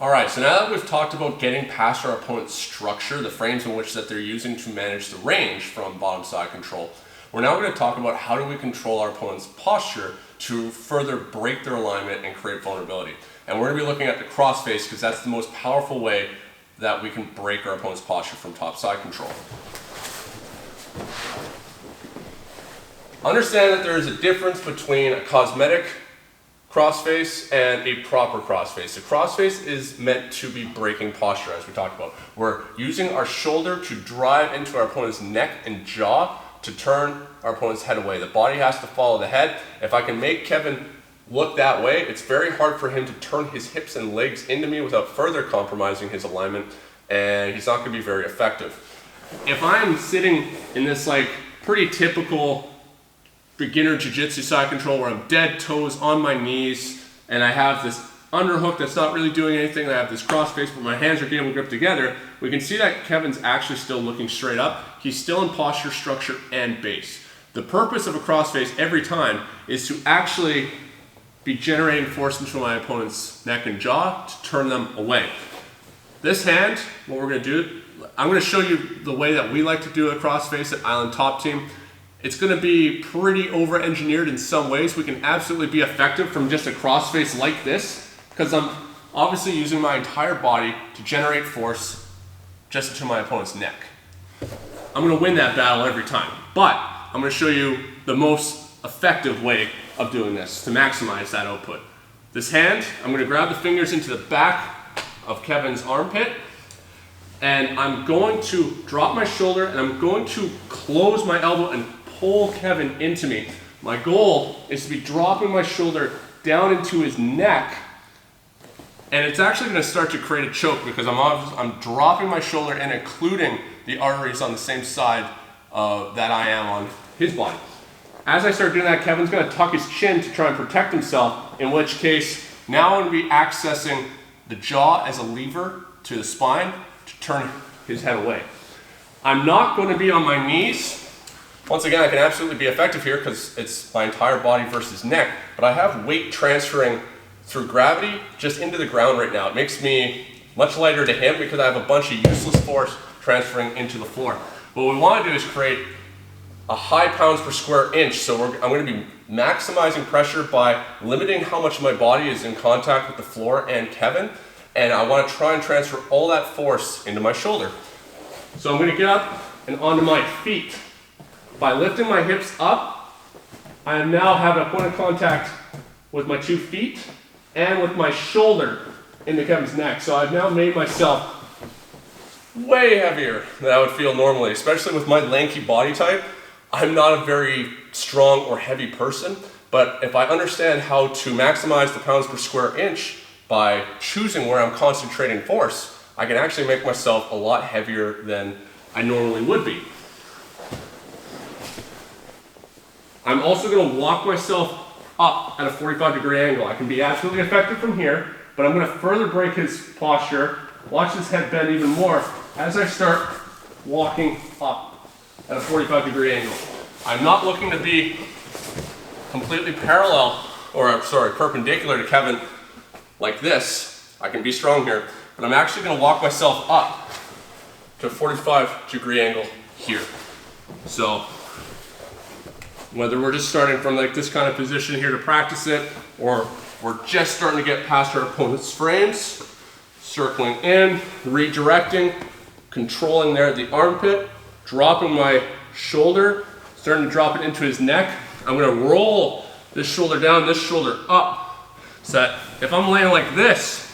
All right, so now that we've talked about getting past our opponent's structure, the frames in which that they're using to manage the range from bottom side control, we're now going to talk about how do we control our opponent's posture to further break their alignment and create vulnerability. And we're going to be looking at the crossface because that's the most powerful way that we can break our opponent's posture from top side control. Understand that there is a difference between a cosmetic crossface and a proper crossface. The crossface is meant to be breaking posture, as we talked about. We're using our shoulder to drive into our opponent's neck and jaw to turn our opponent's head away. The body has to follow the head. If I can make Kevin look that way, it's very hard for him to turn his hips and legs into me without further compromising his alignment, and he's not going to be very effective. If I'm sitting in this pretty typical beginner jiu-jitsu side control where I'm dead toes on my knees and I have this underhook that's not really doing anything, I have this crossface but my hands are getting gripped together, we can see that Kevin's actually still looking straight up. He's still in posture, structure, and base. The purpose of a crossface every time is to actually be generating force into my opponent's neck and jaw to turn them away. This hand, what we're going to do, I'm going to show you the way that we like to do a crossface at Island Top Team. It's going to be pretty over-engineered in some ways. We can absolutely be effective from just a crossface like this because I'm obviously using my entire body to generate force just into my opponent's neck. I'm going to win that battle every time, but I'm going to show you the most effective way of doing this to maximize that output. This hand, I'm going to grab the fingers into the back of Kevin's armpit, and I'm going to drop my shoulder and I'm going to close my elbow and pull Kevin into me. My goal is to be dropping my shoulder down into his neck, and it's actually going to start to create a choke because I'm dropping my shoulder and including the arteries on the same side that I am on his body. As I start doing that, Kevin's going to tuck his chin to try and protect himself, in which case now I'm going to be accessing the jaw as a lever to the spine to turn his head away. I'm not going to be on my knees. Once again, I can absolutely be effective here because it's my entire body versus neck, but I have weight transferring through gravity just into the ground right now. It makes me much lighter to him because I have a bunch of useless force transferring into the floor. What we want to do is create a high pounds per square inch, so I'm going to be maximizing pressure by limiting how much of my body is in contact with the floor and Kevin, and I want to try and transfer all that force into my shoulder. So I'm going to get up and onto my feet. By lifting my hips up, I now have a point of contact with my 2 feet and with my shoulder into Kevin's neck. So I've now made myself way heavier than I would feel normally, especially with my lanky body type. I'm not a very strong or heavy person, but if I understand how to maximize the pounds per square inch by choosing where I'm concentrating force, I can actually make myself a lot heavier than I normally would be. I'm also going to walk myself up at a 45-degree angle. I can be absolutely effective from here, but I'm going to further break his posture, watch his head bend even more as I start walking up at a 45-degree angle. I'm not looking to be completely perpendicular to Kevin like this. I can be strong here, but I'm actually going to walk myself up to a 45-degree angle here. So whether we're just starting from this kind of position here to practice it, or we're just starting to get past our opponent's frames, circling in, redirecting, controlling there at the armpit, dropping my shoulder, starting to drop it into his neck. I'm going to roll this shoulder down, this shoulder up, so that if I'm laying like this,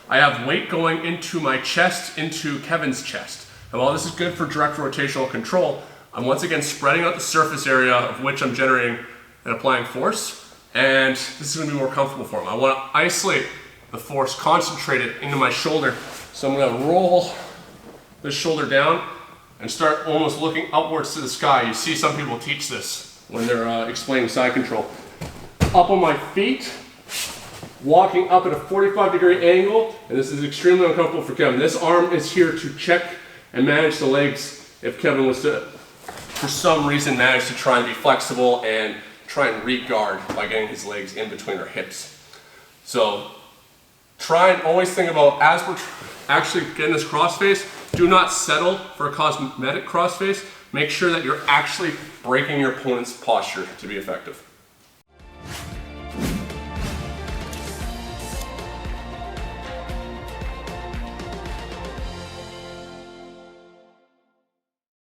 I have weight going into my chest, into Kevin's chest. And while this is good for direct rotational control, I'm once again spreading out the surface area of which I'm generating and applying force, and this is going to be more comfortable for him. I want to isolate the force, concentrate it into my shoulder. So I'm going to roll this shoulder down and start almost looking upwards to the sky. You see some people teach this when they're explaining side control. Up on my feet, walking up at a 45-degree angle, and this is extremely uncomfortable for Kevin. This arm is here to check and manage the legs if Kevin was to, for some reason, manage to try and be flexible and try and re-guard by getting his legs in between our hips. So try and always think about, as we're actually getting this crossface, do not settle for a cosmetic crossface. Make sure that you're actually breaking your opponent's posture to be effective.